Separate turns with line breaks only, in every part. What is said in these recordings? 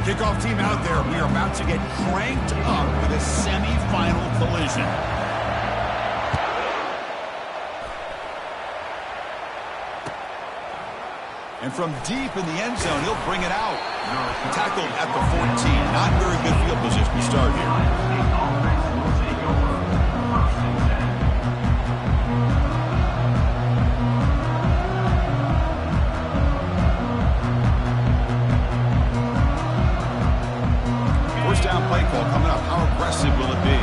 Kickoff team out there. We are about to get cranked up with a semi-final collision. And from deep in the end zone, he'll bring it out. Tackled at the 14. Not very good field position to start here. Play call coming up. How aggressive will it be?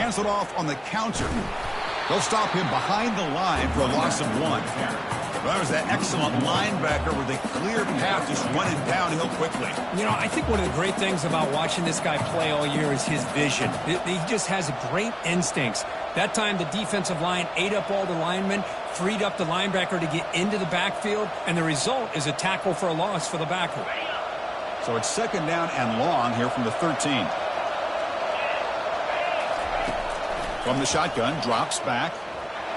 Hands it off on the counter. They'll stop him behind the line for a loss of 1. Well, that was that excellent linebacker with a clear path just running downhill quickly.
You know, I think one of the great things about watching this guy play all year is his vision. He just has great instincts. That time, the defensive line ate up all the linemen, freed up the linebacker to get into the backfield, and the result is a tackle for a loss for the backer.
So it's second down and long here from the 13. From the shotgun, drops back.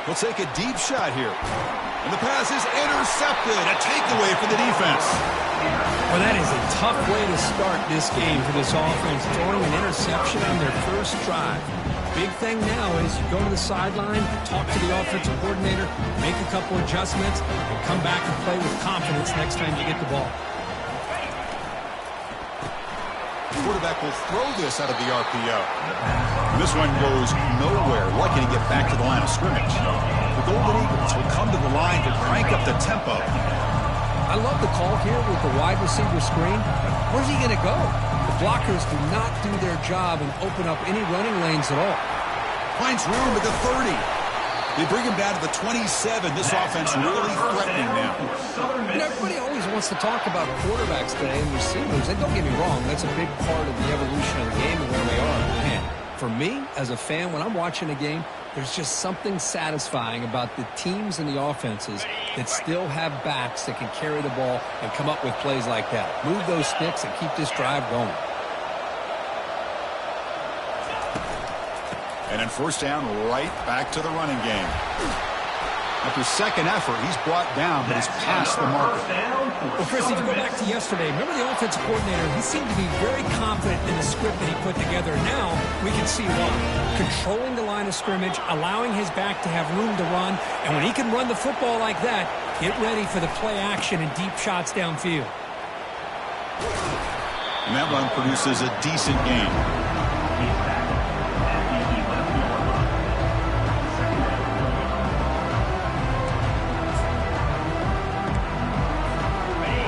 He'll take a deep shot here. And the pass is intercepted. A takeaway for the defense.
Well, that is a tough way to start this game for this offense, throwing an interception on their first drive. Big thing now is you go to the sideline, talk to the offensive coordinator, make a couple adjustments, and come back and play with confidence next time you get the ball.
The quarterback will throw this out of the RPO. This one goes nowhere. Lucky to get back to the line of scrimmage. The Golden Eagles will come to the line to crank up the tempo.
I love the call here with the wide receiver screen. Where's he going to go? The blockers do not do their job and open up any running lanes at all.
Finds room at the 30. They bring him down to the 27. This offense really threatening now.
You know, everybody always wants to talk about quarterbacks today and receivers. And don't get me wrong, that's a big part of the evolution of the game and where they are. Man, for me, as a fan, when I'm watching a game, there's just something satisfying about the teams and the offenses that still have backs that can carry the ball and come up with plays like that. Move those sticks and keep this drive going.
And then first down, right back to the running game. After second effort, he's brought down, but he's past the marker.
Well, Chris, if you go back to yesterday, remember the offensive coordinator, he seemed to be very confident in the script that he put together. Now, we can see why. Controlling the line of scrimmage, allowing his back to have room to run, and when he can run the football like that, get ready for the play action and deep shots downfield.
And that run produces a decent gain.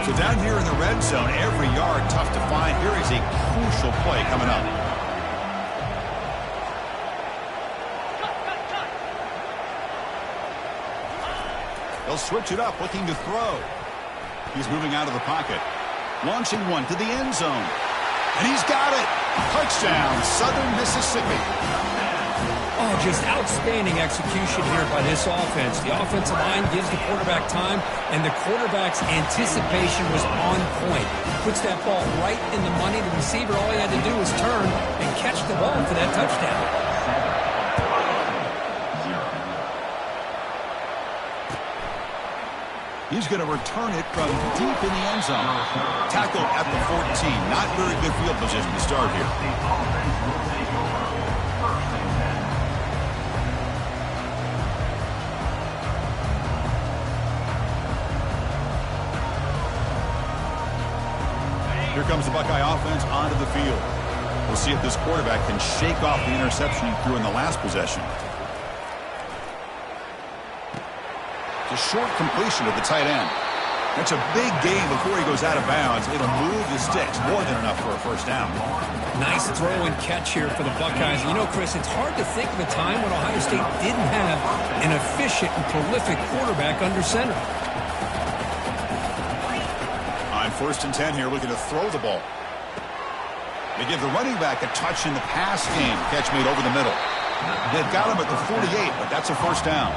So down here in the red zone, every yard tough to find. Here is a crucial play coming up. They'll switch it up, looking to throw. He's moving out of the pocket. Launching one to the end zone. And he's got it. Touchdown, Southern Mississippi.
Oh, just outstanding execution here by this offense. The offensive line gives the quarterback time, and the quarterback's anticipation was on point. Puts that ball right in the money. The receiver, all he had to do was turn and catch the ball for that touchdown.
He's going to return it from deep in the end zone. Tackled at the 14. Not very good field position to start here. Here comes the Buckeye offense onto the field. We'll see if this quarterback can shake off the interception he threw in the last possession. It's a short completion to the tight end. That's a big gain before he goes out of bounds. It'll move the sticks, more than enough for a first down.
Nice throw and catch here for the Buckeyes. You know, Chris, it's hard to think of a time when Ohio State didn't have an efficient and prolific quarterback under center.
On first and 10 here, looking to throw the ball. They give the running back a touch in the pass game. Catch made over the middle. They've got him at the 48, but that's a first down.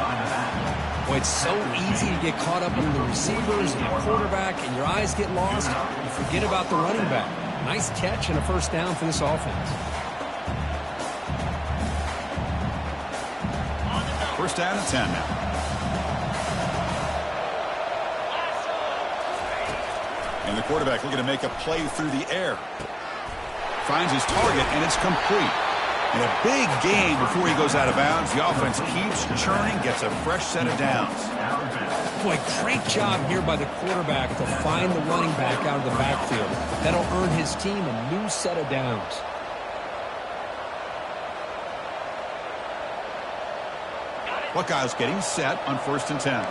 Boy, it's so easy to get caught up in the receivers and the quarterback, and your eyes get lost. You forget about the running back. Nice catch and a first down for this offense. First down and 10 now.
And the quarterback looking to make a play through the air. Finds his target, and it's complete. And a big gain before he goes out of bounds. The offense keeps churning, gets a fresh set of downs.
Boy, great job here by the quarterback to find the running back out of the backfield. That'll earn his team a new set of downs.
Buckeyes getting set on 1st and 10.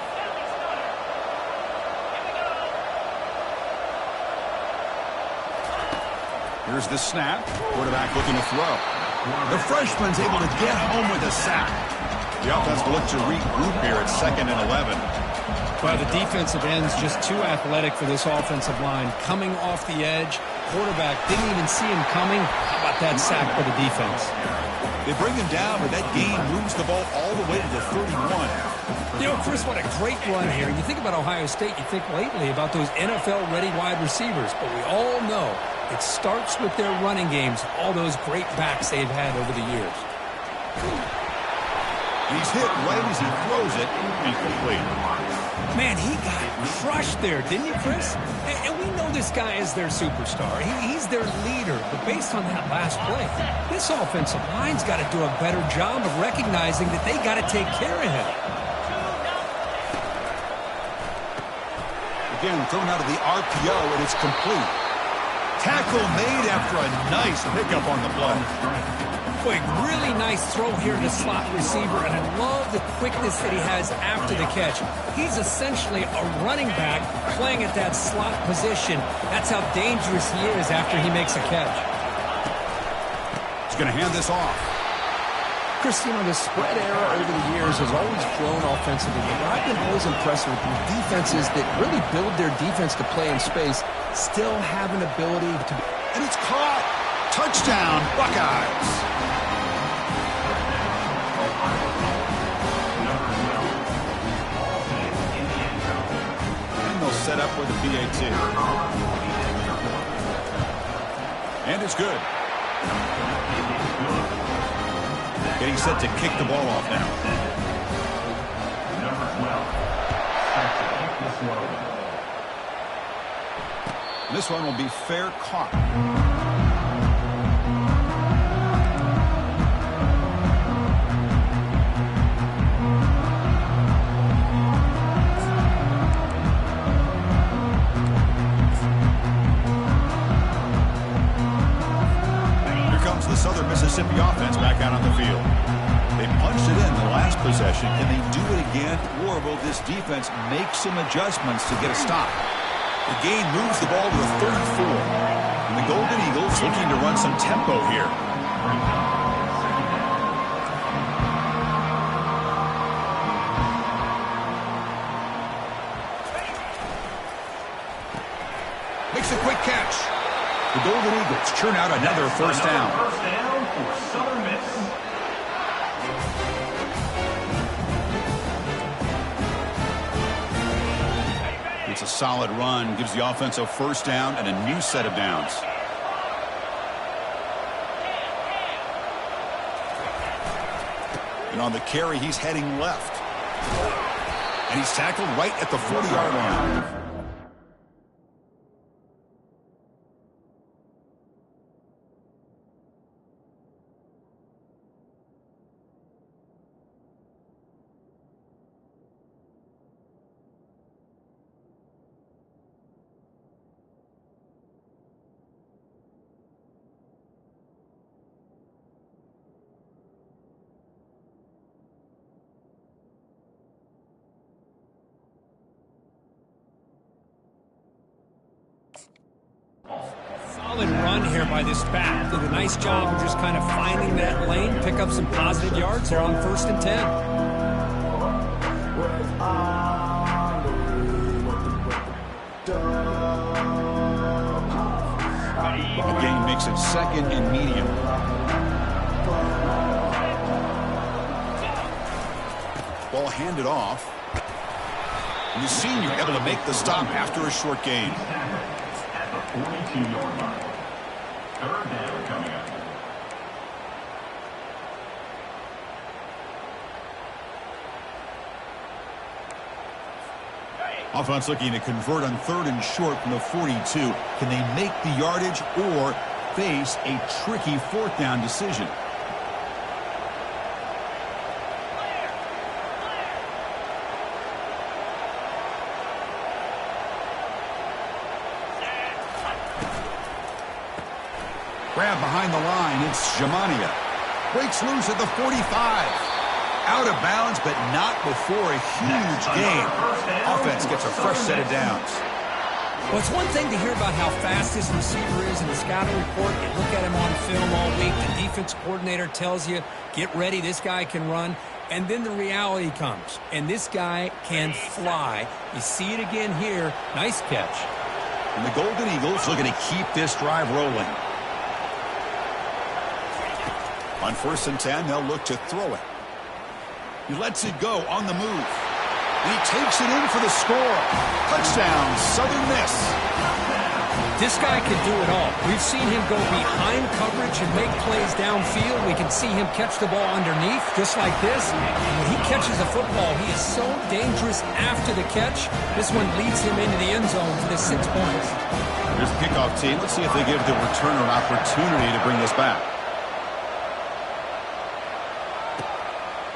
Here's the snap. Quarterback looking to throw. The freshman's able to get home with a sack. The offense will look to regroup here at 2nd and 11.
Well, the defensive end's just too athletic for this offensive line. Coming off the edge, quarterback didn't even see him coming. How about that sack by the defense?
They bring him down, but that gain moves the ball all the way to the 31.
You know, Chris, what a great run here. You think about Ohio State, you think lately about those NFL-ready wide receivers, but we all know it starts with their running games, all those great backs they've had over the years.
He's hit right as he throws it, incomplete.
Man, he got crushed there, didn't you, Chris? And we know this guy is their superstar. He's their leader. But based on that last play, this offensive line's got to do a better job of recognizing that they got to take care of him.
Again, thrown out of the RPO, and it's complete. Tackle made after a nice pickup on the play.
Boy, really nice throw here to slot receiver, and I love the quickness that he has after the catch. He's essentially a running back playing at that slot position. That's how dangerous he is after he makes a catch.
He's going to hand this off.
Chris, you know, the spread era over the years has always grown offensively, but I've been always impressed with defenses that really build their defense to play in space, still have an ability to...
And it's caught! Touchdown, Buckeyes! And they'll set up with a PAT. And it's good. Getting set to kick the ball off now. This one will be fair caught. Southern Mississippi offense back out on the field. They punched it in the last possession. Can they do it again, or will this defense make some adjustments to get a stop? The gain moves the ball to the 34. And the Golden Eagles looking to run some tempo here. Makes a quick catch. The Golden Eagles churn out another first down.
First down for Southern Miss.
It's a solid run, gives the offense a first down and a new set of downs. And on the carry, he's heading left. And he's tackled right at the 40-yard line.
Solid run here by this back. Did a nice job of just kind of finding that lane, pick up some positive yards here on 1st and 10.
The game makes it 2nd and medium. Ball handed off. And the senior able to make the stop after a short gain.
42-yard line. Third down coming up.
Offense looking to convert on 3rd and short from the 42. Can they make the yardage or face a tricky 4th down decision? Grab behind the line. It's Jamania. Breaks loose at the 45. Out of bounds, but not before a huge gain. Offense gets a fresh set of downs.
Well, it's one thing to hear about how fast this receiver is in the scouting report. You look at him on film all week. The defense coordinator tells you, get ready, this guy can run. And then the reality comes, and this guy can fly. You see it again here. Nice catch.
And the Golden Eagles looking to keep this drive rolling. On 1st and 10, they'll look to throw it. He lets it go on the move. And he takes it in for the score. Touchdown, Southern Miss.
This guy can do it all. We've seen him go behind coverage and make plays downfield. We can see him catch the ball underneath, just like this. When he catches the football, he is so dangerous after the catch. This one leads him into the end zone for the 6 points.
Here's the kickoff team. Let's see if they give the returner an opportunity to bring this back.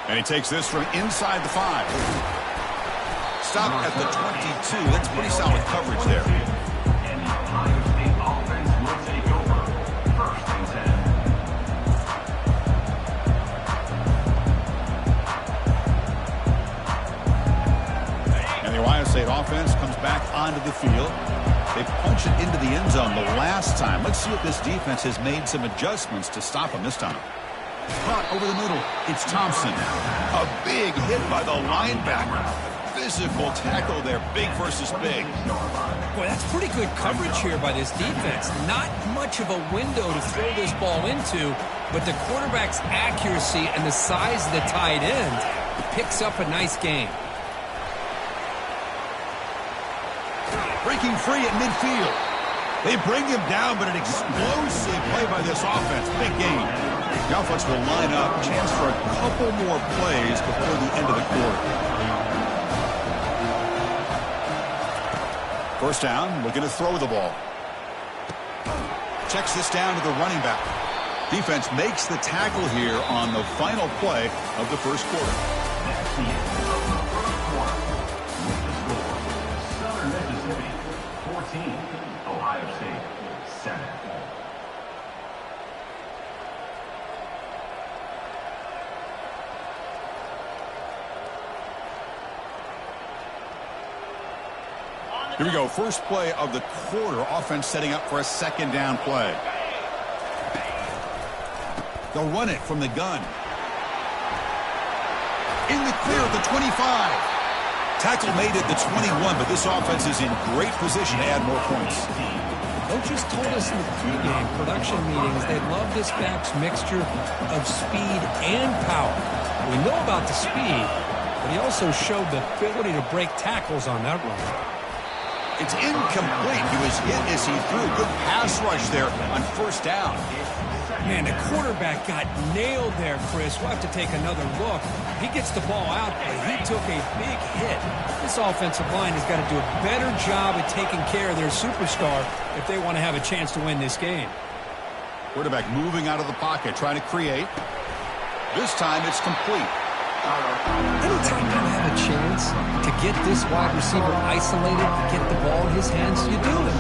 And he takes this from inside the 5. Stop at the 22. That's pretty solid coverage there.
And the Ohio State offense will take over. 1st and 10.
And the Ohio State offense comes back onto the field. They punch it into the end zone the last time. Let's see if this defense has made some adjustments to stop him this time. Caught over the middle. It's Thompson. A big hit by the linebacker. Physical tackle there. Big versus big.
Boy, that's pretty good coverage here by this defense. Not much of a window to throw this ball into, but the quarterback's accuracy and the size of the tight end picks up a nice gain.
Breaking free at midfield. They bring him down, but an explosive play by this offense. Big gain. The offense will line up. Chance for a couple more plays before the end of the quarter. 1st down, looking to throw the ball. Checks this down to the running back. Defense makes the tackle here on the final play of the 1st quarter.
That's the end of the 1st quarter. With the score, Southern Mississippi 14, Ohio State 7.
Here we go. First play of the quarter. Offense setting up for a 2nd down play. They'll run it from the gun. In the clear at the 25. Tackle made at the 21, but this offense is in great position to add more points.
Coaches told us in the pregame production meetings they love this back's mixture of speed and power. We know about the speed, but he also showed the ability to break tackles on that run.
It's incomplete. He was hit as he threw. Good pass rush there on 1st down.
Man, the quarterback got nailed there, Chris. We'll have to take another look. He gets the ball out, but he took a big hit. This offensive line has got to do a better job at taking care of their superstar if they want to have a chance to win this game.
Quarterback moving out of the pocket, trying to create. This time it's complete.
Anytime you have a chance to get this wide receiver isolated, to get the ball in his hands, you do it.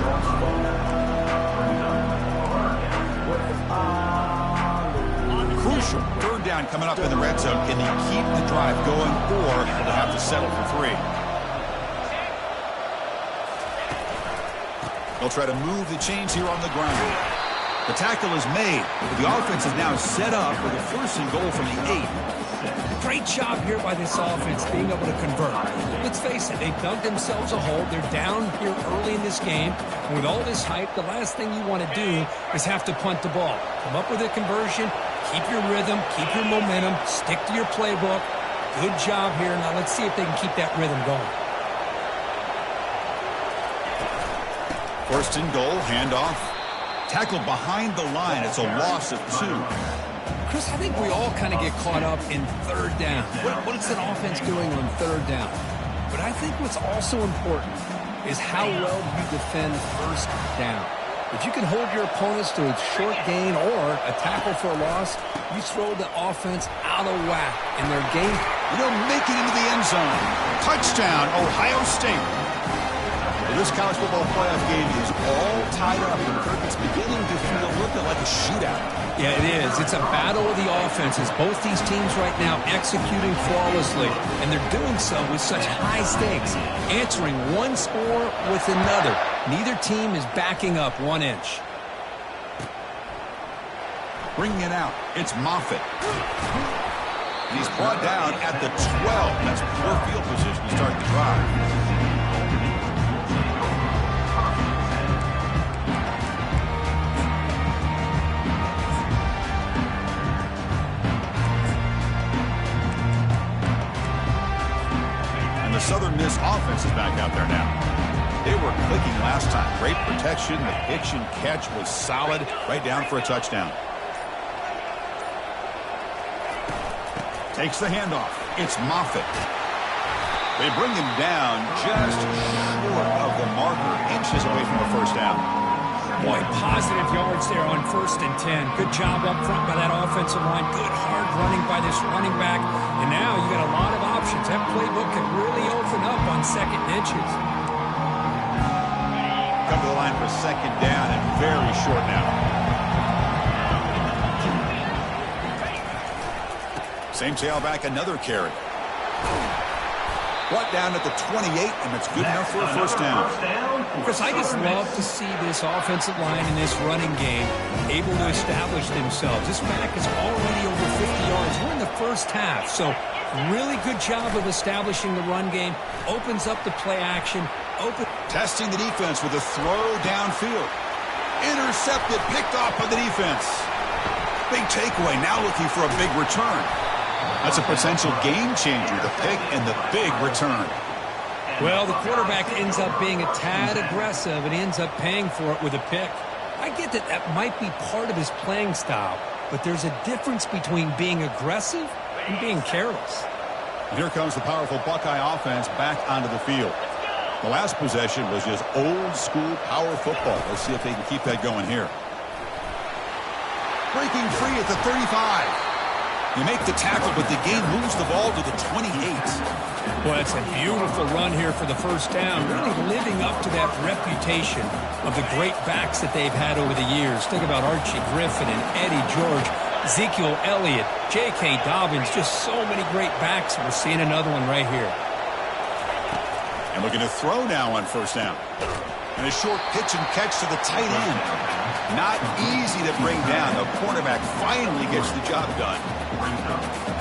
Crucial 3rd down coming up in the red zone. Can he keep the drive going, or will they have to settle for 3? They'll try to move the chains here on the ground. The tackle is made. The offense is now set up with a 1st and goal from the 8.
Great job here by this offense being able to convert. Let's face it, they dug themselves a hole. They're down here early in this game. And with all this hype, the last thing you want to do is have to punt the ball. Come up with a conversion, keep your rhythm, keep your momentum, stick to your playbook. Good job here. Now let's see if they can keep that rhythm going.
1st and goal, handoff. Tackled behind the line. It's a loss of 2.
Chris, I think we all kind of get caught up in 3rd down. What is an offense doing on 3rd down? But I think what's also important is how well you defend first down. If you can hold your opponents to a short gain or a tackle for a loss, you throw the offense out of whack in their game.
They'll make it into the end zone. Touchdown, Ohio State. Well, this college football playoff game is all tied up, and Kirk, it's beginning to feel a little bit like a shootout.
Yeah, it is. It's a battle of the offenses. Both these teams right now executing flawlessly, and they're doing so with such high stakes, answering one score with another. Neither team is backing up 1 inch.
Bringing it out, it's Moffitt. He's brought down at the 12. That's poor field position to start the drive. And the Southern Miss offense is back out there now. They were clicking last time. Great protection. The pitch and catch was solid. Right down for a touchdown. Takes the handoff. It's Moffitt. They bring him down just short of the marker, inches away from a first down.
Boy, positive yards there on 1st and 10. Good job up front by that offensive line. Good hard running by this running back. And now you got a lot of options. That playbook can really open up on 2nd and inches.
Come to the line for 2nd down and very short now. Same tailback, another carry. Brought down at the 28, and it's good enough for a first down.
Chris, I just love to see this offensive line in this running game able to establish themselves. This back is already over 50 yards. We're in the first half, so really good job of establishing the run game. Opens up the play action.
Testing the defense with a throw downfield. Intercepted, picked off by the defense. Big takeaway, now looking for a big return. That's a potential game changer, the pick and the big return.
Well, the quarterback ends up being a tad aggressive and ends up paying for it with a pick. I get that that might be part of his playing style, but there's a difference between being aggressive and being careless.
Here comes the powerful Buckeye offense back onto the field. The last possession was just old-school power football. Let's see if they can keep that going here. Breaking free at the 35. You make the tackle, but the game moves the ball to the 28.
Well, it's a beautiful run here for the first down, really living up to that reputation of the great backs that they've had over the years. Think about Archie Griffin and Eddie George, Ezekiel Elliott, J.K. Dobbins, just so many great backs. We're seeing another one right here.
And looking to throw now on first down. And a short pitch and catch to the tight end. Not easy to bring down. The cornerback finally gets the job done.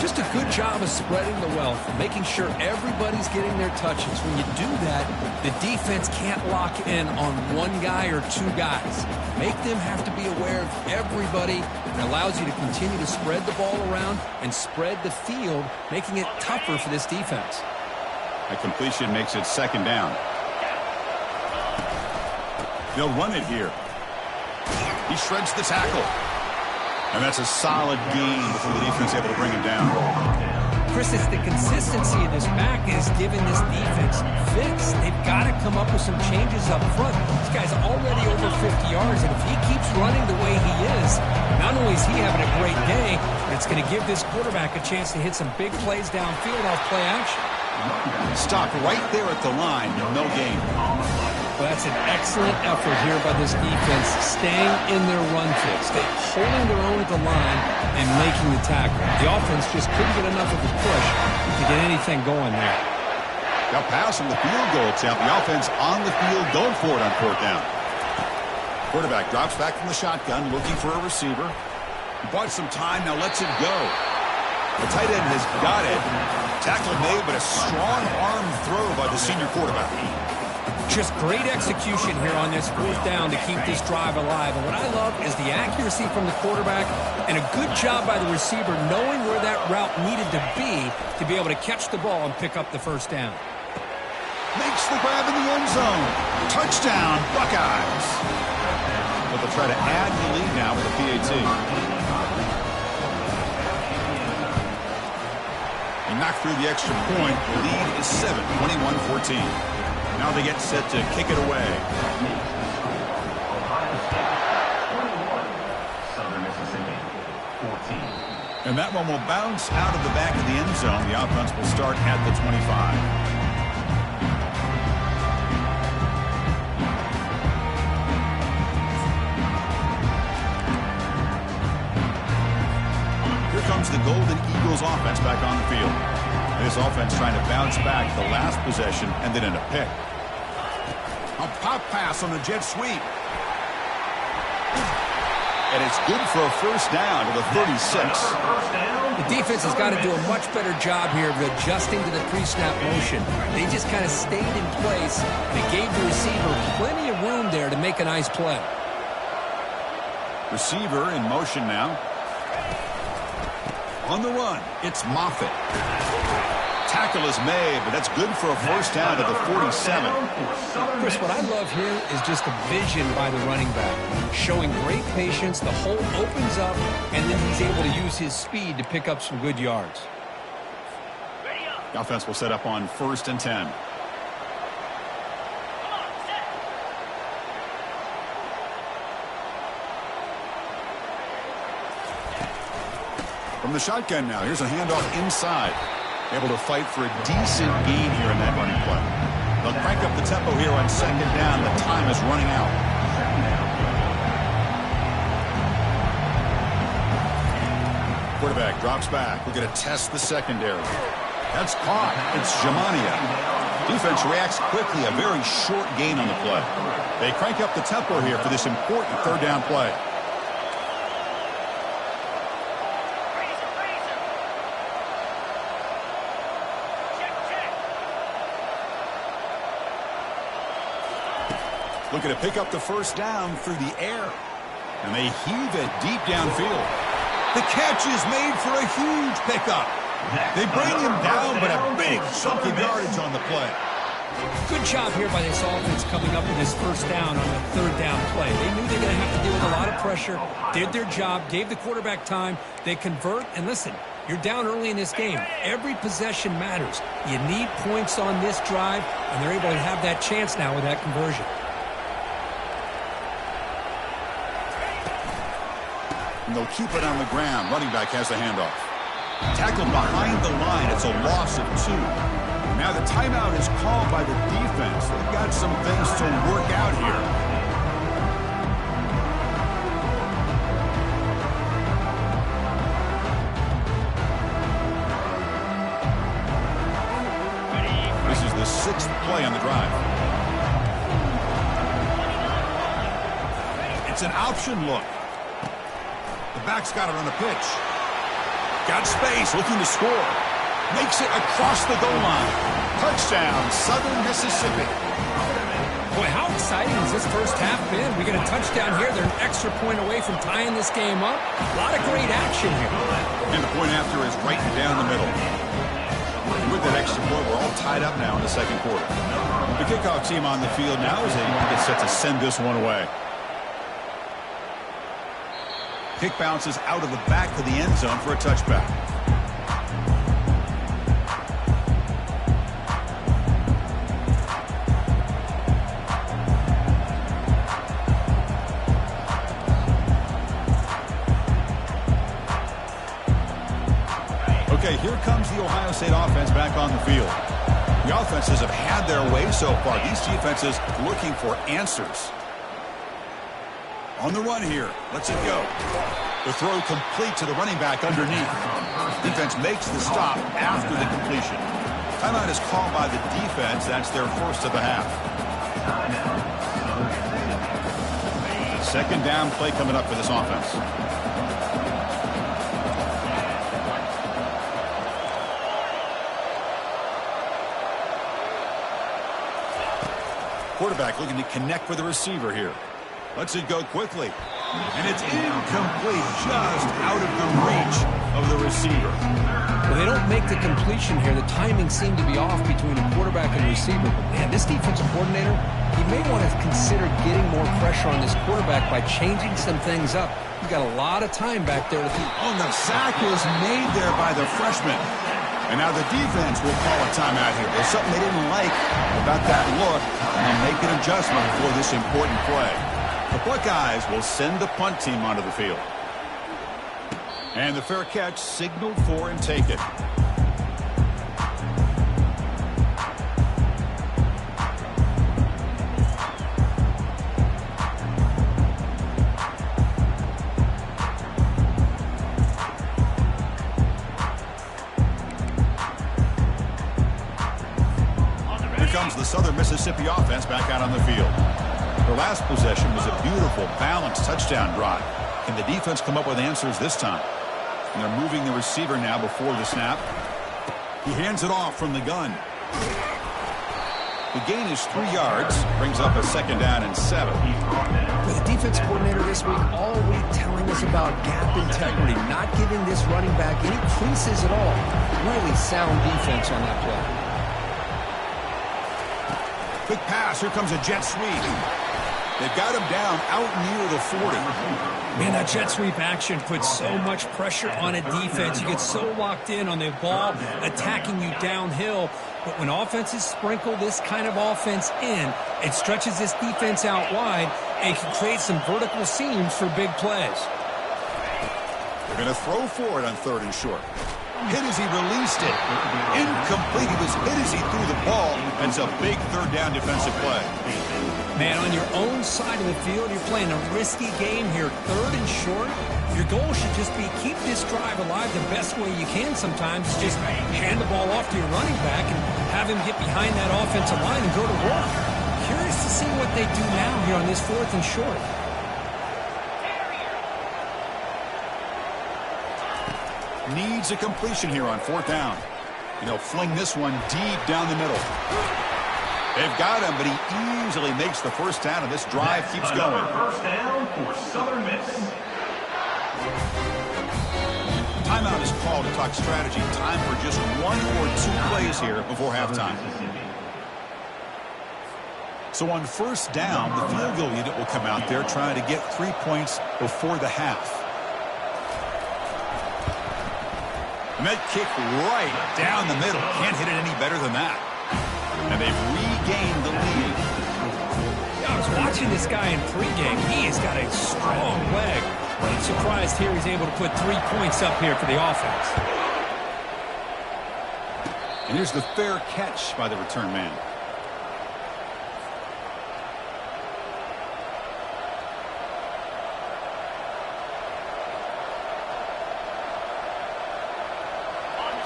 Just a good job of spreading the wealth, making sure everybody's getting their touches. When you do that, the defense can't lock in on one guy or two guys. Make them have to be aware of everybody. It allows you to continue to spread the ball around and spread the field, making it tougher for this defense.
A completion makes it 2nd down. They'll run it here. He shreds the tackle. And that's a solid gain before the defense able to bring him down.
Chris, it's the consistency of this back is giving this defense fits. They've got to come up with some changes up front. This guy's already over 50 yards, and if he keeps running the way he is, not only is he having a great day, but it's going to give this quarterback a chance to hit some big plays downfield off play action.
Stopped right there at the line, no gain.
Well, that's an excellent effort here by this defense, staying in their run fix, holding their own at the line and making the tackle. The offense just couldn't get enough of a push to get anything going there.
Now pass on the field goal attempt. The offense on the field going for it on 4th down. Quarterback drops back from the shotgun, looking for a receiver. He bought some time, now lets it go. The tight end has got it. Tackle made, but a strong arm throw by the senior quarterback.
Just great execution here on this 4th down to keep this drive alive. And what I love is the accuracy from the quarterback and a good job by the receiver knowing where that route needed to be able to catch the ball and pick up the first down.
Makes the grab in the end zone. Touchdown, Buckeyes. But they'll try to add the lead now with a PAT. He knocked through the extra point. The lead is 7, 21-17. 21-14. Now they get set to kick it away.
Ohio State 21, Southern Mississippi 14.
And that one will bounce out of the back of the end zone. The offense will start at the 25. Here comes the Golden Eagles offense back on the field. This offense trying to bounce back the last possession and then in a pick. A pop pass on the jet sweep. And it's good for a first down to the 36.
The defense has got to do a much better job here of adjusting to the pre-snap motion. They just kind of stayed in place, and it gave the receiver plenty of room there to make a nice play.
Receiver in motion now. On the run, it's Moffitt. Tackle is made, but that's good for a first down to the 47.
Chris, what I love here is just the vision by the running back. Showing great patience, the hole opens up, and then he's able to use his speed to pick up some good yards.
The offense will set up on 1st and 10. From the shotgun now, here's a handoff inside. Able to fight for a decent gain here in that running play. They'll crank up the tempo here on 2nd down. The time is running out. Quarterback drops back. We're going to test the secondary. That's caught. It's Jamania. Defense reacts quickly. A very short gain on the play. They crank up the tempo here for this important 3rd down play. Looking to pick up the first down through the air. And they heave it deep downfield. The catch is made for a huge pickup. They bring him down, but a big chunk of yardage on the play.
Good job here by this offense coming up with this first down on the 3rd down play. They knew they were going to have to deal with a lot of pressure, did their job, gave the quarterback time. They convert, and listen, you're down early in this game. Every possession matters. You need points on this drive, and they're able to have that chance now with that conversion.
And they'll keep it on the ground. Running back has the handoff. Tackled behind the line. It's a loss of 2. Now the timeout is called by the defense. They've got some things to work out here. This is the 6th play on the drive. It's an option look. The back's got it on the pitch. Got space, looking to score. Makes it across the goal line. Touchdown, Southern Mississippi.
Boy, how exciting has this first half been? We get a touchdown here. They're an extra point away from tying this game up. A lot of great action here.
And the point after is right down the middle. And with that extra point, we're all tied up now in the 2nd quarter. The kickoff team on the field now as they get set to send this one away. Kick bounces out of the back of the end zone for a touchback. Okay, here comes the Ohio State offense back on the field. The offenses have had their way so far. These defenses looking for answers. On the run here. Lets it go. The throw complete to the running back underneath. Defense makes the stop after the completion. Timeout is called by the defense. That's their first of the half. 2nd down play coming up for this offense. Quarterback looking to connect with the receiver here. Lets it go quickly. And it's incomplete, just out of the reach of the receiver.
Well, they don't make the completion here. The timing seemed to be off between the quarterback and receiver. But, man, this defensive coordinator, he may want to consider getting more pressure on this quarterback by changing some things up. He's got a lot of time back there to think.
Oh, the sack was made there by the freshman. And now the defense will call a timeout here. There's something they didn't like about that look, and they'll make an adjustment for this important play. The Buckeyes will send the punt team onto the field. And the fair catch signaled for and taken. Comes the Southern Mississippi offense back out on the field. Their last possession was a beautiful, balanced touchdown drive. Can the defense come up with answers this time? And they're moving the receiver now before the snap. He hands it off from the gun. The gain is 3 yards, brings up a 2nd down and 7.
With the defense coordinator this week all week telling us about gap integrity, not giving this running back any creases at all. Really sound defense on that play.
Quick pass. Here comes a jet sweep. They've got him down out near the 40.
Man, that jet sweep action puts so much pressure on a defense. You get so locked in on the ball attacking you downhill. But when offenses sprinkle this kind of offense in, it stretches this defense out wide and can create some vertical seams for big plays.
They're going to throw for it on 3rd and short. Hit as he released it. Incomplete. He was hit as he threw the ball. That's a big 3rd down defensive play.
Man, on your own side of the field, you're playing a risky game here. 3rd and short. Your goal should just be keep this drive alive the best way you can sometimes. Just hand the ball off to your running back and have him get behind that offensive line and go to work. Curious to see what they do now here on this 4th and short.
Needs a completion here on 4th down. And he'll fling this one deep down the middle. They've got him, but he easily makes the 1st down, and this drive keeps going.
1st down for Southern Miss.
Timeout is called to talk strategy. Time for just 1 or 2 plays here before halftime. So on 1st down, the field goal unit will come out there trying to get 3 points before the half. And that kick right down the middle. Can't hit it any better than that. And they've regained the lead.
I was watching this guy in pregame. He has got a strong leg. I'm surprised here he's able to put 3 points up here for the offense.
And here's the fair catch by the return man.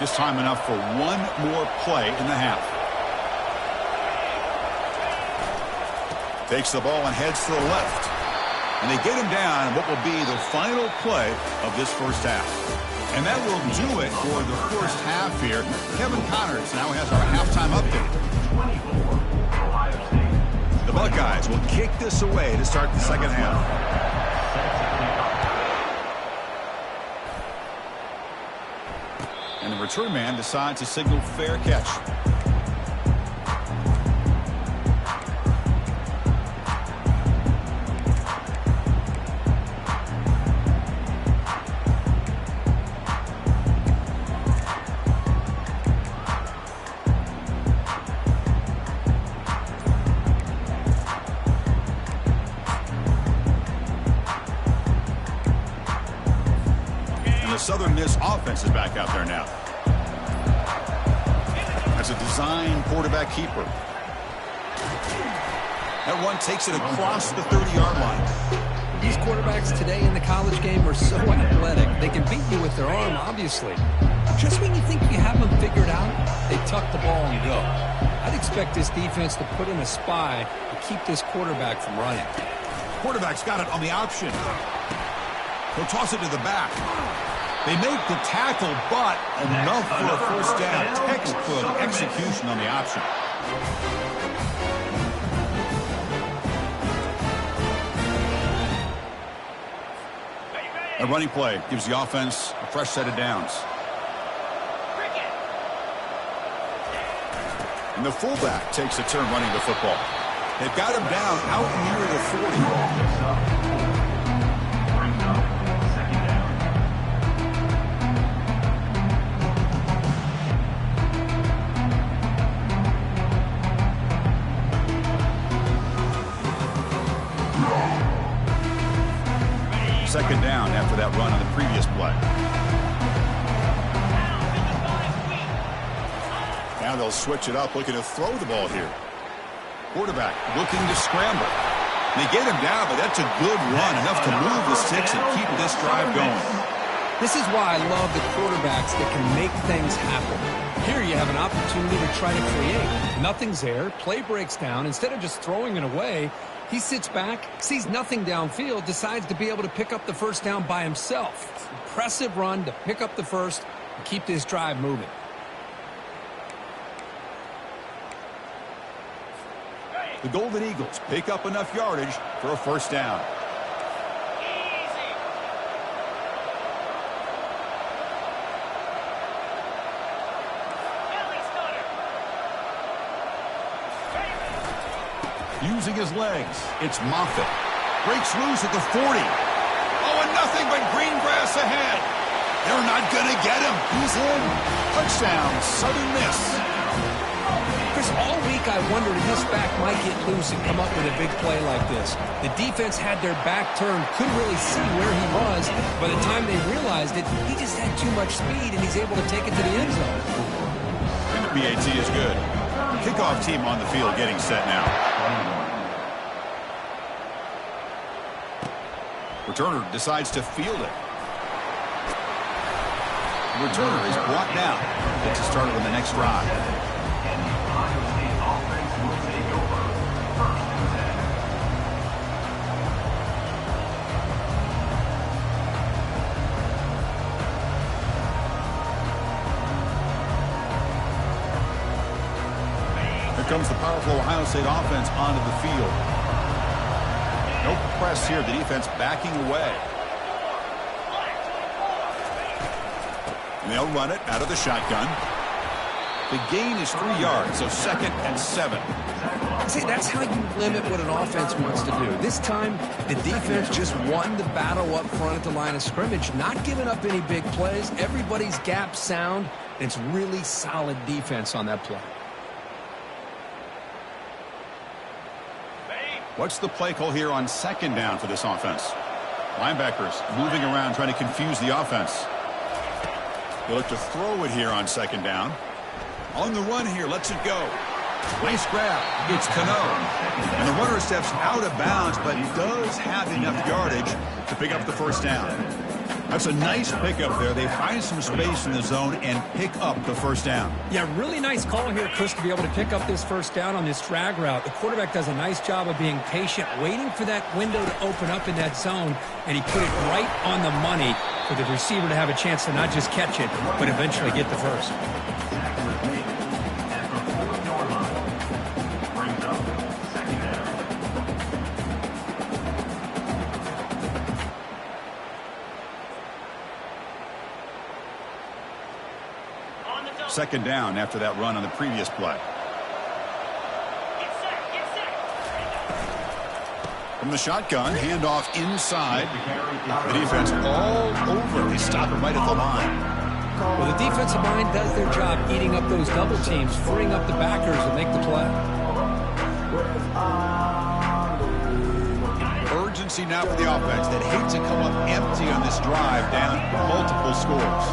Just time enough for 1 more play in the half. Takes the ball and heads to the left. And they get him down in what will be the final play of this 1st half. And that will do it for the 1st half here. Kevin Connors now has our halftime update. The Buckeyes will kick this away to start the 2nd half. And the return man decides to signal fair catch. The Southern Miss offense is back out there now. As a design quarterback keeper. That one takes it across the 30-yard line.
These quarterbacks today in the college game are so athletic. They can beat you with their arm, obviously. Just when you think you have them figured out, they tuck the ball and go. I'd expect this defense to put in a spy to keep this quarterback from running.
Quarterback's got it on the option. He'll toss it to the back. They make the tackle, but enough for a 1st down. Textbook execution on the option. A running play gives the offense a fresh set of downs. And the fullback takes a turn running the football. They've got him down out near the 40. second down after that run on the previous play. Now they'll switch it up, looking to throw the ball here. Quarterback looking to scramble. They get him down, but that's a good run, enough to move the sticks and keep this drive going.
This is why I love the quarterbacks that can make things happen. Here you have an opportunity to try to create. Nothing's there. Play breaks down. Instead of just throwing it away, he sits back, sees nothing downfield, decides to be able to pick up the first down by himself. Impressive run to pick up the first and keep this drive moving.
The Golden Eagles pick up enough yardage for a first down. Using his legs, it's Moffitt. Breaks loose at the 40. Oh, and nothing but green grass ahead. They're not going to get him. He's in. Touchdown, Southern Miss.
Chris, all week I wondered if this back might get loose and come up with a big play like this. The defense had their back turned, couldn't really see where he was. By the time they realized it, he just had too much speed, and he's able to take it to the end zone.
And the PAT is good. Kickoff team on the field getting set now. Returner decides to field it. The returner is brought down. Gets it started on the next drive.
And the Ohio State offense will take over. First and 10.
Here comes the powerful Ohio State offense onto the field. No press here. The defense backing away. And they'll run it out of the shotgun. The gain is 3 yards, so 2nd and 7.
See, that's how you limit what an offense wants to do. This time, the defense just won the battle up front at the line of scrimmage, not giving up any big plays. Everybody's gap sound. It's really solid defense on that play.
What's the play call here on 2nd down for this offense? Linebackers moving around trying to confuse the offense. They look to throw it here on 2nd down. On the run here, lets it go. Nice grab. It's Cano. And the runner steps out of bounds, but does have enough yardage to pick up the first down. That's a nice pickup there. They find some space in the zone and pick up the first down.
Yeah, really nice call here, Chris, to be able to pick up this first down on this drag route. The quarterback does a nice job of being patient, waiting for that window to open up in that zone, and he put it right on the money for the receiver to have a chance to not just catch it, but eventually get the first.
Second down after that run on the previous play. From the shotgun, handoff inside. The defense all over. They stop it right at the line.
Well, the defensive line does their job eating up those double teams, freeing up the backers to make the play.
Urgency now for the offense that hates to come up empty on this drive, down multiple scores.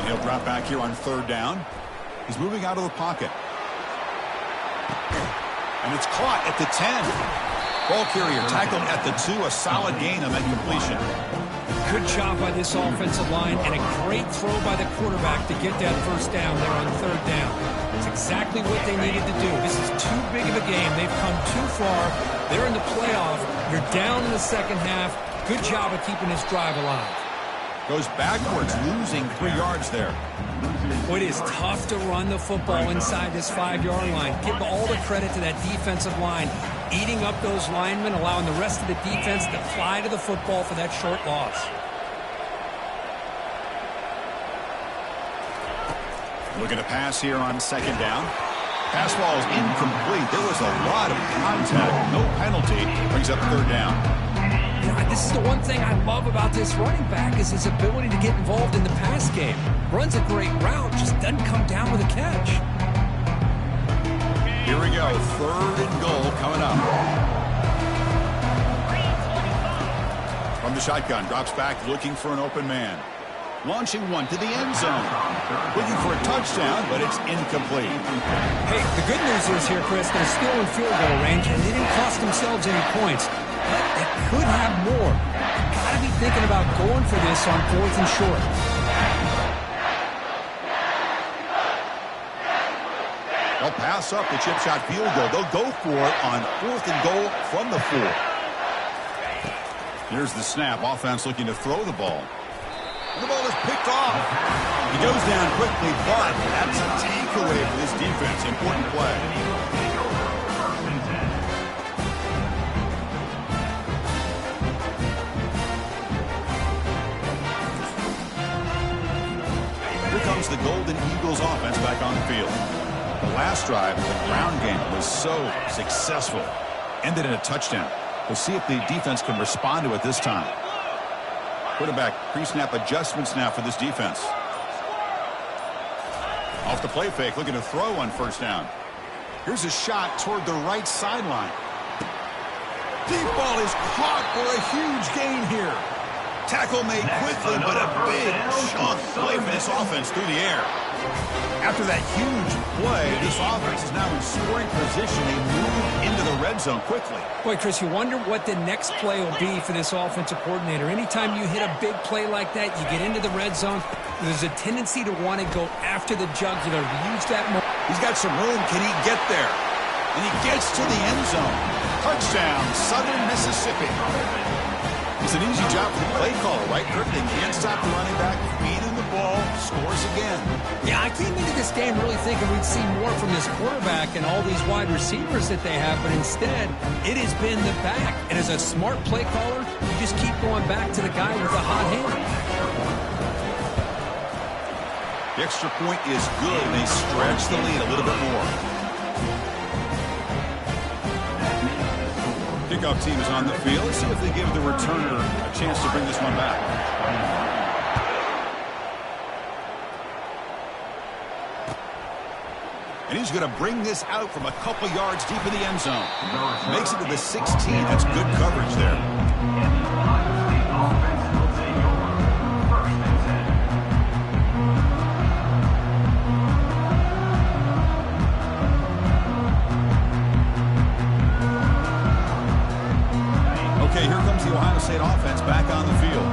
He'll drop back here on 3rd down. He's moving out of the pocket. And it's caught at the 10. Ball carrier tackled at the 2. A solid gain on that completion.
Good job by this offensive line and a great throw by the quarterback to get that first down there on 3rd down. It's exactly what they needed to do. This is too big of a game. They've come too far. They're in the playoff. You're down in the second half. Good job of keeping this drive alive.
Goes backwards, losing 3 yards there.
Well, it is tough to run the football inside this 5-yard line. Give all the credit to that defensive line, eating up those linemen, allowing the rest of the defense to fly to the football for that short loss.
Looking to pass here on 2nd down. Pass ball is incomplete. There was a lot of contact. No penalty. Brings up 3rd down.
This is the one thing I love about this running back is his ability to get involved in the pass game. Runs a great route, just doesn't come down with a catch.
Here we go, 3rd and goal coming up. the shotgun, drops back, looking for an open man. Launching one to the end zone. Looking for a touchdown, but it's incomplete.
Hey, the good news is here, Chris, they're still in field goal range, and they didn't cost themselves any points. But they could have more. Got to be thinking about going for this on 4th and short.
They'll pass up the chip shot field goal. They'll go for it on 4th and goal from the 4. Here's the snap. Offense looking to throw the ball. The ball is picked off. He goes down quickly, but that's a takeaway for this defense. Important play. Here comes the Golden Eagles offense back on the field. The last drive, the ground game was so successful. Ended in a touchdown. We'll see if the defense can respond to it this time. Quarterback pre-snap adjustments now for this defense. Off the play fake, looking to throw on 1st down. Here's a shot toward the right sideline. Deep ball is caught for a huge gain here. Tackle made quickly, but a big chunk play for this offense through the air. After that huge play, this offense is now in scoring position. They move into the red zone quickly.
Boy, Chris, you wonder what the next play will be for this offensive coordinator. Anytime you hit a big play like that, you get into the red zone, there's a tendency to want to go after the jugular, to use that more.
He's got some room. Can he get there? And he gets to the end zone. Touchdown, Southern Mississippi. It's an easy job for the play caller, right, Kirk? They can't stop the running back, feeding the ball, scores again.
Yeah, I came into this game really thinking we'd see more from this quarterback and all these wide receivers that they have, but instead, it has been the back. And as a smart play caller, you just keep going back to the guy with the hot hand.
The extra point is good, and they stretch the lead a little bit more. Kickoff team is on the field. Let's see if they give the returner a chance to bring this one back. And he's going to bring this out from a couple yards deep in the end zone. Makes it to the 16. That's good coverage there. Okay, here comes the Ohio State offense back on the field.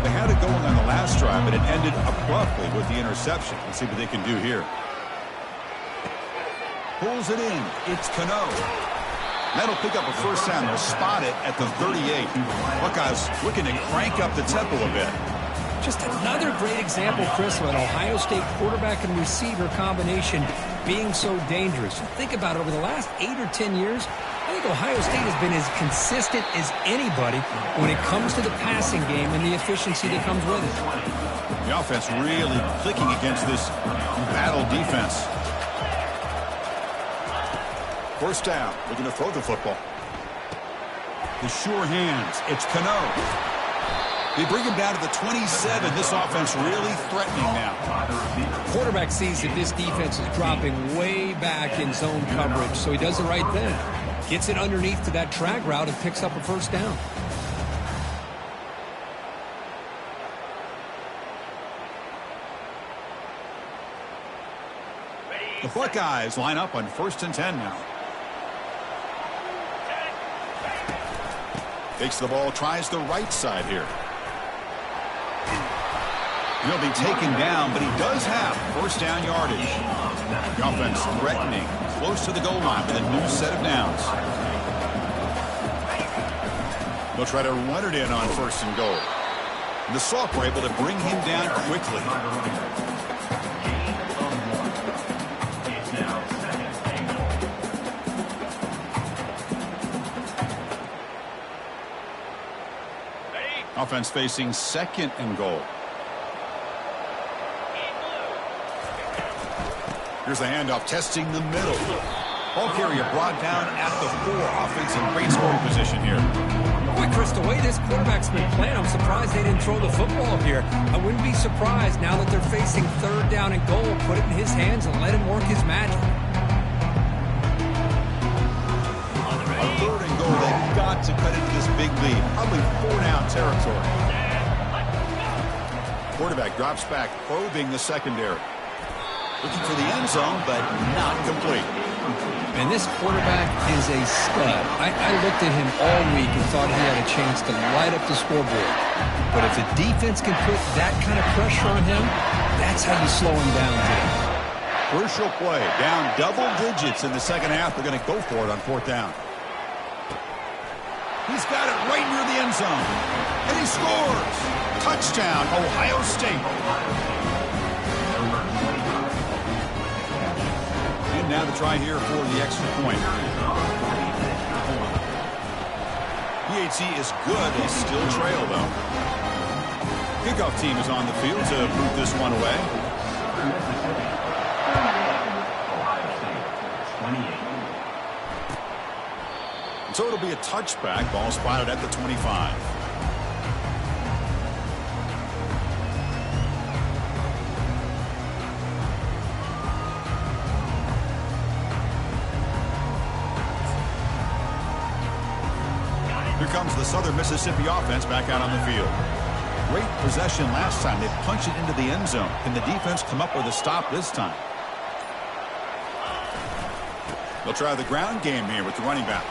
They had it going on the last drive, but it ended abruptly with the interception. Let's see what they can do here. Pulls it in. It's Cano. That'll pick up a 1st down. They'll spot it at the 38. Buckeyes looking to crank up the tempo a bit.
Just another great example, Chris, of an Ohio State quarterback and receiver combination being so dangerous. Think about it, over the last 8 or 10 years, I think Ohio State has been as consistent as anybody when it comes to the passing game and the efficiency that comes with it.
The offense really clicking against this battle defense. 1st down, looking to throw the football. The sure hands, it's Cano. They bring him down to the 27. This offense really threatening now.
Quarterback sees that this defense is dropping way back in zone coverage, so he does it right then. Gets it underneath to that drag route and picks up a 1st down.
The Buckeyes line up on 1st and 10 now. Takes the ball, tries the right side here. He'll be taken down, but he does have 1st down yardage. The offense threatening, close to the goal line with a new set of downs. They'll try to run it in on 1st and goal. The Soft were able to bring him down quickly. Offense facing 2nd and goal. Here's the handoff, testing the middle. Ball carrier brought down at the 4. Offense in great scoring position here.
Boy, Chris, the way this quarterback's been playing, I'm surprised they didn't throw the football here. I wouldn't be surprised now that they're facing 3rd down and goal. Put it in his hands and let him work his magic.
On 3rd and goal, they've got shot to cut into this big lead. Probably 4-down territory. Quarterback drops back, probing the secondary. Looking for the end zone, but not complete.
And this quarterback is a stud. I looked at him all week and thought he had a chance to light up the scoreboard. But if the defense can put that kind of pressure on him, that's how you slow him down today.
Crucial play. Down double digits in the second half. They're going to go for it on 4th down. He's got it right near the end zone. And he scores. Touchdown, Ohio State. And now the try here for the extra point. PAT is good. They still trail, though. Kickoff team is on the field to move this one away. So it'll be a touchback. Ball spotted at the 25. Here comes the Southern Mississippi offense back out on the field. Great possession last time. They punched it into the end zone. Can the defense come up with a stop this time? They'll try the ground game here with the running back.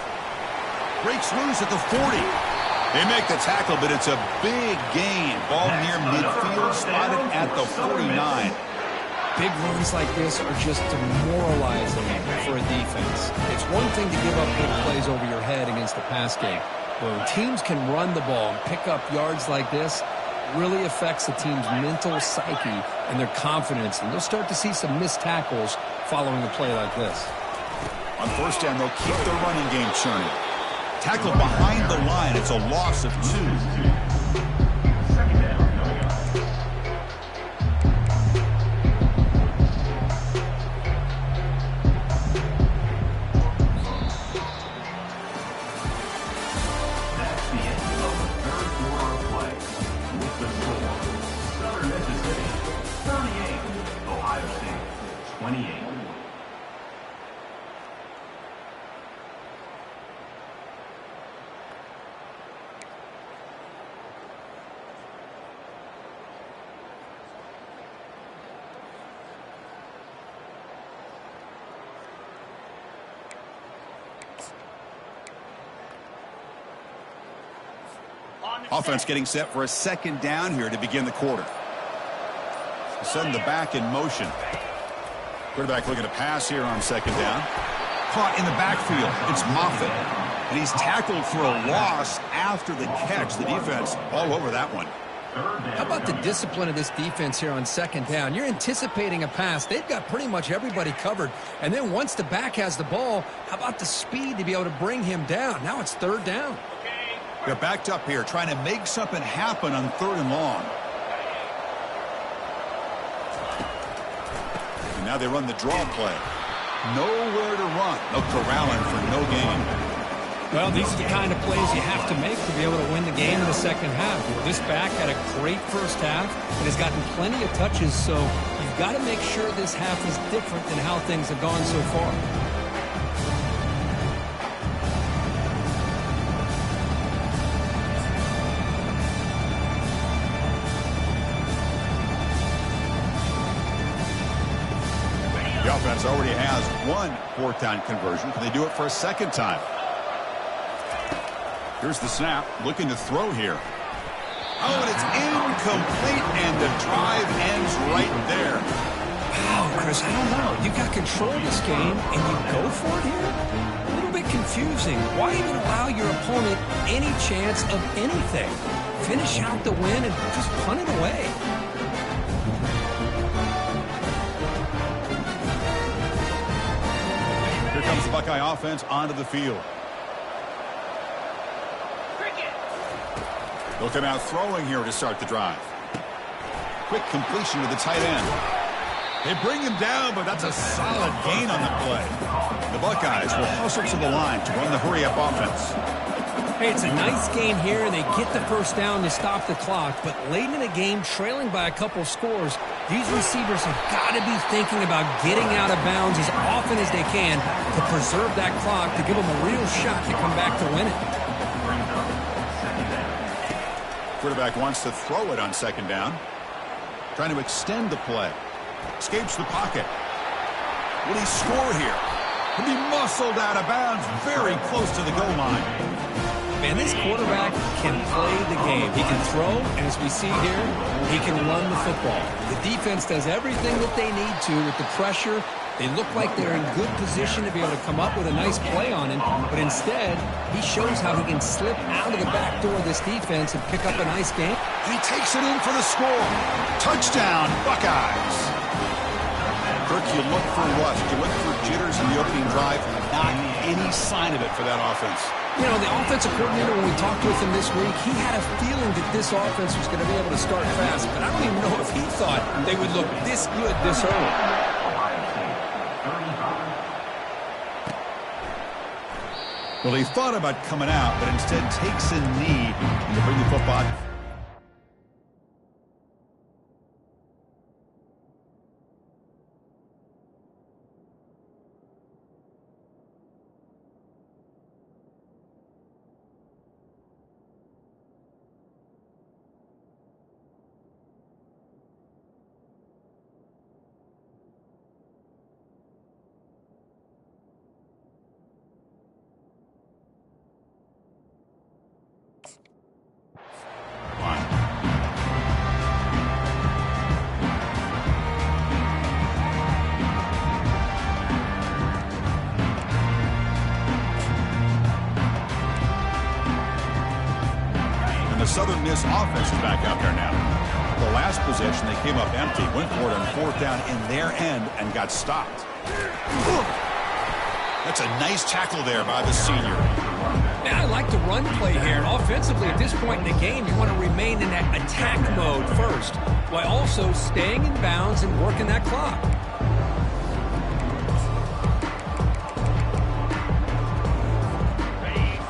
Breaks loose at the 40. They make the tackle, but it's a big gain. Ball near midfield, spotted at the 49.
Big runs like this are just demoralizing for a defense. It's one thing to give up big plays over your head against the pass game. When teams can run the ball and pick up yards like this, it really affects the team's mental psyche and their confidence. And you'll start to see some missed tackles following a play like this.
On 1st down, they'll keep the running game churning. Tackle behind the line. It's a loss of 2.
That's the end of the 3rd quarter of play. With the score, Southern Mississippi 38, Ohio State 28.
Offense getting set for a 2nd down here to begin the quarter. Send the back in motion. Quarterback looking to pass here on 2nd down. Caught in the backfield. It's Moffitt. And he's tackled for a loss after the catch. The defense all over that one.
How about the discipline of this defense here on 2nd down? You're anticipating a pass. They've got pretty much everybody covered. And then once the back has the ball, how about the speed to be able to bring him down? Now it's 3rd down.
They're backed up here, trying to make something happen on 3rd and long. And now they run the draw play. Nowhere to run. No corralling for no gain.
Well, these are the kind of plays you have to make to be able to win the game in the second half. This back had a great first half and has gotten plenty of touches, so you've got to make sure this half is different than how things have gone so far.
The offense already has one 4th down conversion. Can they do it for a 2nd time? Here's the snap. Looking to throw here. Oh, and it's incomplete, and the drive ends right there.
Wow, Chris, I don't know. You've got control of this game, and you go for it here? A little bit confusing. Why even allow your opponent any chance of anything? Finish out the win and just punt it away.
Here comes the Buckeye offense onto the field. They'll come out throwing here to start the drive. Quick completion to the tight end. They bring him down, but that's a solid gain on the play. The Buckeyes will hustle to the line to run the hurry-up offense.
Hey, it's a nice game here. They get the 1st down to stop the clock, but late in the game, trailing by a couple of scores, these receivers have got to be thinking about getting out of bounds as often as they can to preserve that clock to give them a real shot to come back to win it.
brings up second down.
Quarterback wants to throw it on second down. Trying to extend the play. Escapes the pocket. Will he score here? He'll be muscled out of bounds very close to the goal line.
Man, this quarterback can play the game. He can throw, and as we see here, he can run the football. The defense does everything that they need to with the pressure. They look like they're in good position to be able to come up with a nice play on him, but instead, he shows how he can slip out of the back door of this defense and pick up a nice game.
And he takes it in for the score. Touchdown, Buckeyes. Kirk, you look for rust. You look for jitters in the opening drive. Not any sign of it for that offense.
You know, the offensive coordinator, when we talked with him this week, he had a feeling that this offense was going to be able to start fast, but I don't even know if he thought they would look this good this early.
Well, he thought about coming out, but instead takes a knee to bring the football. Southern Miss offense is back out there now. The last possession, they came up empty, went for it on fourth down in their end, and got stopped. That's a nice tackle there by the senior.
Man, I like the run play here. And offensively, at this point in the game, you want to remain in that attack mode first, while also staying in bounds and working that clock.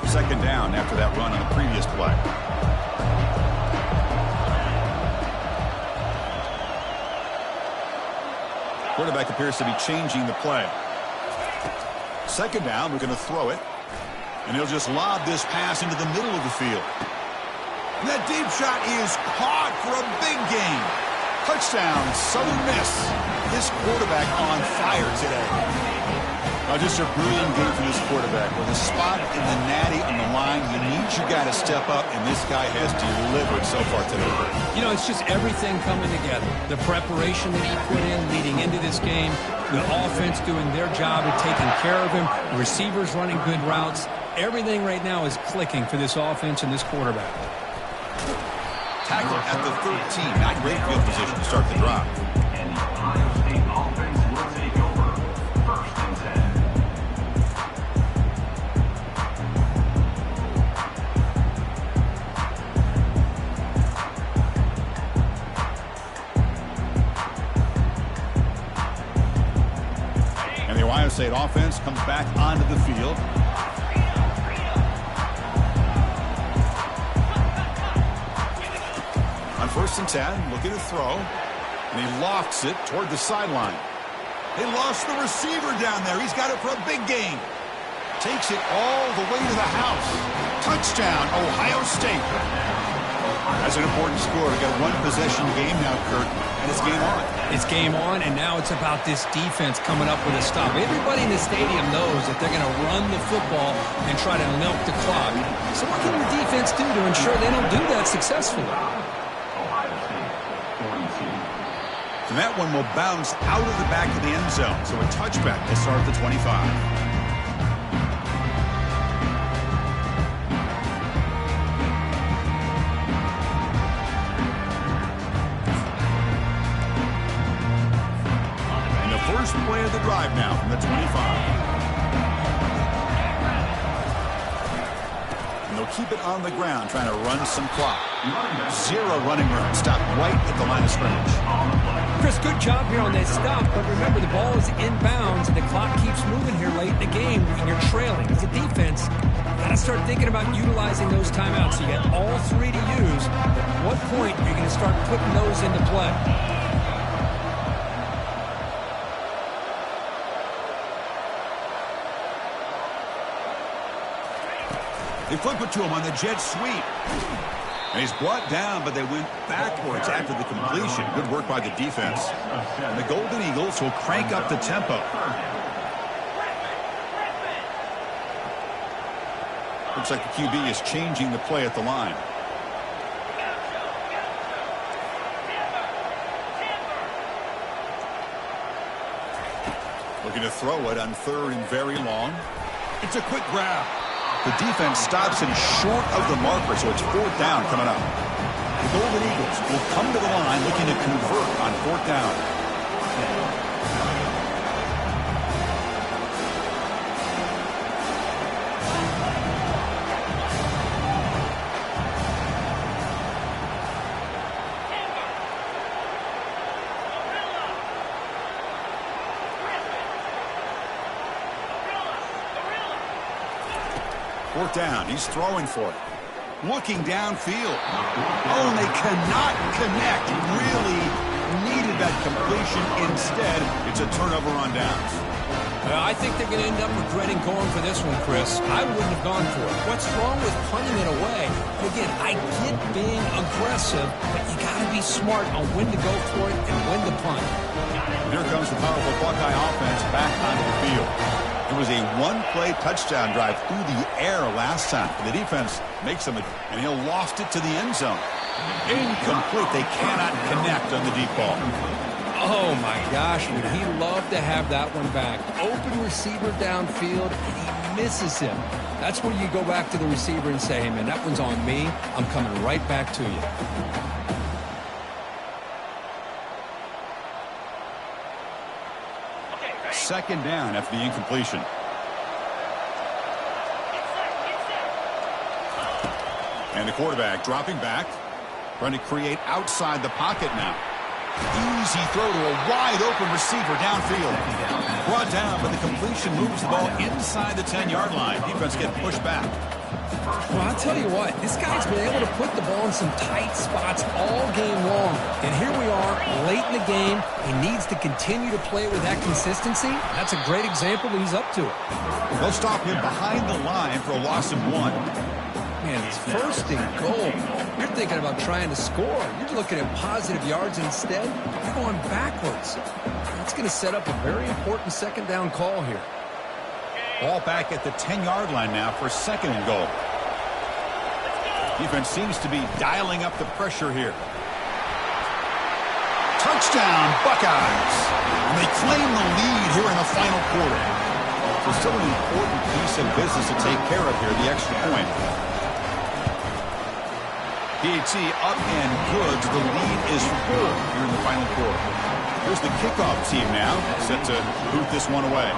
Second down after that run on the previous play. Quarterback appears to be changing the play. Second down, we're going to throw it. And he'll just lob this pass into the middle of the field. And that deep shot is caught for a big gain. Touchdown, Southern Miss. This quarterback on fire today. Now, just a brilliant game for this quarterback. With a spot in the natty on the line, you need your guy to step up, and this guy has delivered so far today.
You know, it's just everything coming together. The preparation that he put in leading into this game, the offense doing their job of taking care of him, the receivers running good routes. Everything right now is clicking for this offense and this quarterback.
Tackle at the 13. Not great field position to start the drive.
And the Ohio State offense will take over first and 10.
And the Ohio State offense comes back onto the field. On first and 10, looking to throw. And he lofts it toward the sideline. They lost the receiver down there. He's got it for a big gain. Takes it all the way to the house. Touchdown, Ohio State. That's an important score. We've got one possession game now, Kurt, and it's game on.
It's game on, and now it's about this defense coming up with a stop. Everybody in the stadium knows that they're going to run the football and try to milk the clock. So what can the defense do to ensure they don't do that successfully?
Ohio State 42.
And that one will bounce out of the back of the end zone. So a touchback to start the 25. First play of the drive now from the 25. And they'll keep it on the ground, trying to run some clock. Zero running room. Stop right at the line of scrimmage.
Chris, good job here on that stop, but remember the ball is inbounds and the clock keeps moving here late in the game when you're trailing. As a defense, got to start thinking about utilizing those timeouts. You got all three to use. At what point are you going to start putting those into play?
They flip it to him on the jet sweep. And he's brought down, but they went backwards after the completion. Good work by the defense. And the Golden Eagles will crank up the tempo. Looks like the QB is changing the play at the line. Looking to throw it on 3rd and very long. It's a quick grab. The defense stops him short of the marker, so it's 4th down coming up. The Golden Eagles will come to the line looking to convert on 4th down. 4th down. He's throwing for it. Looking downfield. Oh, and they cannot connect. Really needed that completion. Instead, it's a turnover on downs.
I think they're going to end up regretting going for this one, Chris. I wouldn't have gone for it. What's wrong with punting it away? Again, I get being aggressive, but you got to be smart on when to go for it and when to punt.
Here comes the powerful Buckeye offense back onto the field. It was a one-play touchdown drive through the air last time. The defense makes them, and he'll loft it to the end zone. Incomplete. They cannot connect on the deep ball.
Oh, my gosh. Would he love to have that one back? Open receiver downfield, and he misses him. That's where you go back to the receiver and say, hey, man, that one's on me. I'm coming right back to you.
Second down after the incompletion. And the quarterback dropping back, trying to create outside the pocket now. Easy throw to a wide open receiver downfield. Brought down, but the completion moves the ball inside the 10-yard line. Defense getting pushed back.
Well, I'll tell you what, this guy's been able to put the ball in some tight spots all game long. And here we are, late in the game. He needs to continue to play with that consistency. That's a great example that he's up to it.
They'll stop him behind the line for a loss of 1.
Man, it's 1st and goal. You're thinking about trying to score. You're looking at positive yards instead. You're going backwards. That's going to set up a very important 2nd down call here.
Ball back at the 10-yard line now for 2nd and goal. Defense seems to be dialing up the pressure here. Touchdown, Buckeyes. And they claim the lead here in the final quarter. So still an important piece of business to take care of here, the extra point. PAT up and good. The lead is 4 here in the final quarter. Here's the kickoff team now, set to boot this one away.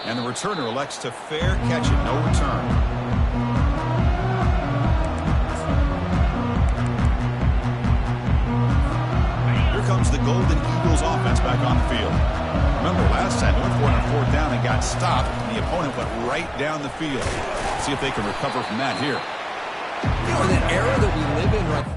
And the returner elects to fair catch it, no return. Here comes the Golden Eagles offense back on the field. Remember, last time they went for it on 4th down and got stopped. The opponent went right down the field. See if they can recover from that here.
You know, in that era that we live in right now,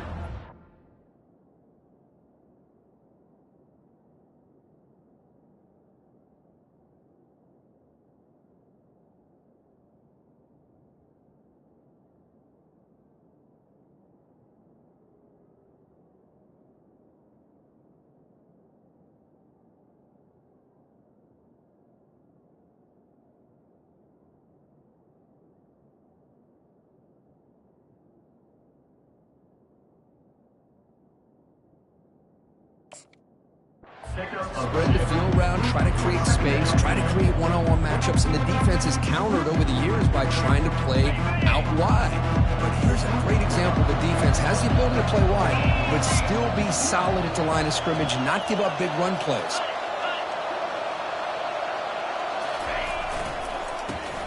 spread the field around, try to create space, try to create one-on-one matchups, and the defense has countered over the years by trying to play out wide. But here's a great example. The defense has the ability to play wide, but still be solid at the line of scrimmage and not give up big run plays.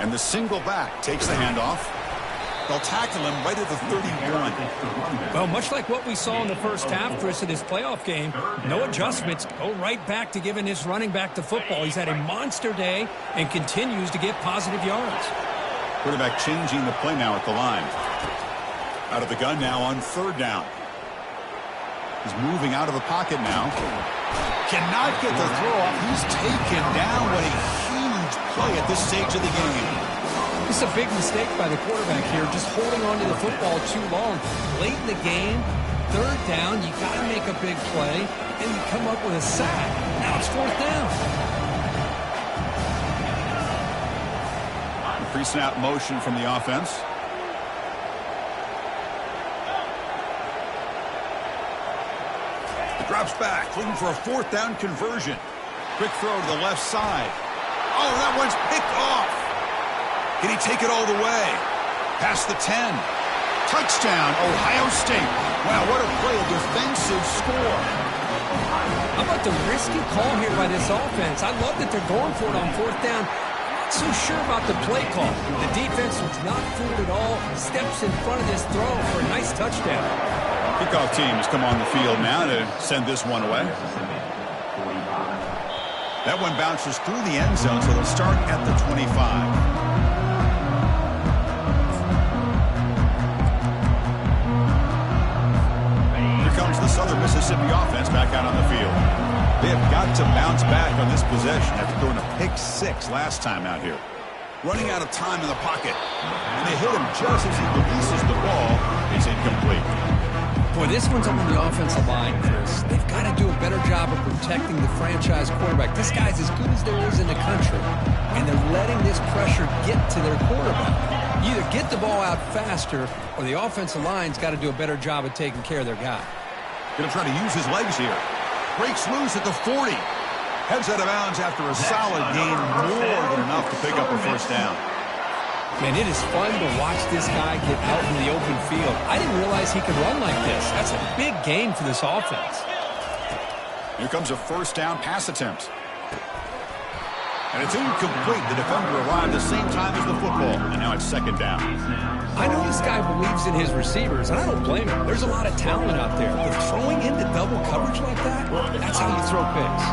And the single back takes the handoff. They'll tackle him right at the 31.
Well, much like what we saw in the first half, Chris, of this playoff game, no adjustments. Go right back to giving his running back the football. He's had a monster day and continues to get positive yards.
Quarterback changing the play now at the line. Out of the gun now on 3rd down. He's moving out of the pocket now. Cannot get the throw off. He's taken down. What a huge huge play at this stage of the game.
It's a big mistake by the quarterback here, just holding on to the football too long. Late in the game, third down, you got to make a big play, and you come up with a sack. Now it's fourth down.
Pre-snap motion from the offense. Drops back, looking for a fourth down conversion. Quick throw to the left side. Oh, that one's picked off. Can he take it all the way? Past the 10. Touchdown, Ohio State. Wow, what a play, a defensive score.
How about the risky call here by this offense? I love that they're going for it on fourth down. Not so sure about the play call. The defense was not fooled at all. Steps in front of this throw for a nice touchdown.
Kickoff team has come on the field now to send this one away. That one bounces through the end zone, so they'll start at the 25. Here comes the Southern Mississippi offense back out on the field. They have got to bounce back on this possession after throwing a pick 6 last time out here. Running out of time in the pocket. And they hit him just as he releases the ball. It's incomplete.
Boy, this one's on the offensive line, Chris. They've got to do a better job of protecting the franchise quarterback. This guy's as good as there is in the country, and they're letting this pressure get to their quarterback. You either get the ball out faster, or the offensive line's got to do a better job of taking care of their guy.
Going to try to use his legs here. Breaks loose at the 40. Heads out of bounds after a solid gain, more than enough to pick up a first down.
Man, it is fun to watch this guy get out in the open field. I didn't realize he could run like this. That's a big gain for this offense.
Here comes a first down pass attempt. And it's incomplete. The defender arrived the same time as the football, and now it's second down.
I know this guy believes in his receivers, and I don't blame him. There's a lot of talent out there. But throwing into double coverage like that, that's how you throw picks.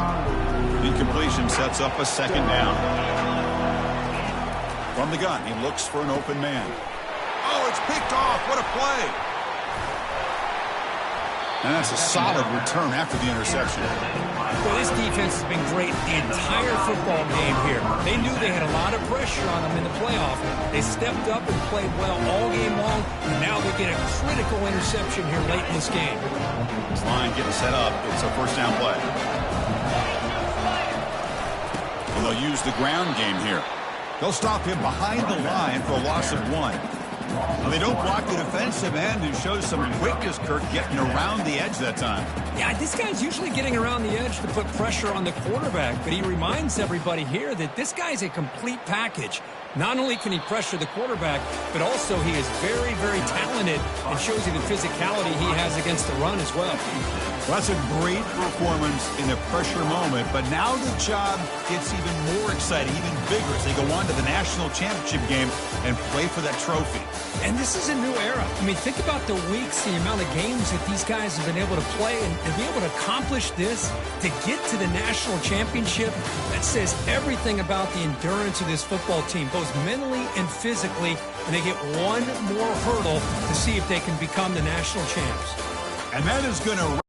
Incompletion sets up a second down. From the gun, he looks for an open man. Oh, it's picked off. What a play. And that's a solid return after the interception.
Well, this defense has been great the entire football game here. They knew they had a lot of pressure on them in the playoff. They stepped up and played well all game long, and now they get a critical interception here late in this game.
This line getting set up. It's a first down play. And they'll use the ground game here. They'll stop him behind the line for a loss of 1. Well, they don't block the defensive end, who shows some quickness, Kirk, getting around the edge that time.
Yeah, this guy's usually getting around the edge to put pressure on the quarterback, but he reminds everybody here that this guy's a complete package. Not only can he pressure the quarterback, but also he is very, very talented and shows you the physicality he has against the run as well.
Well, that's a great performance in a pressure moment, but now the job gets even more exciting, even bigger as they go on to the national championship game and play for that trophy.
And this is a new era. I mean, think about the weeks, the amount of games that these guys have been able to play, and to be able to accomplish this, to get to the national championship, that says everything about the endurance of this football team, both mentally and physically, and they get one more hurdle to see if they can become the national champs.
And that is going to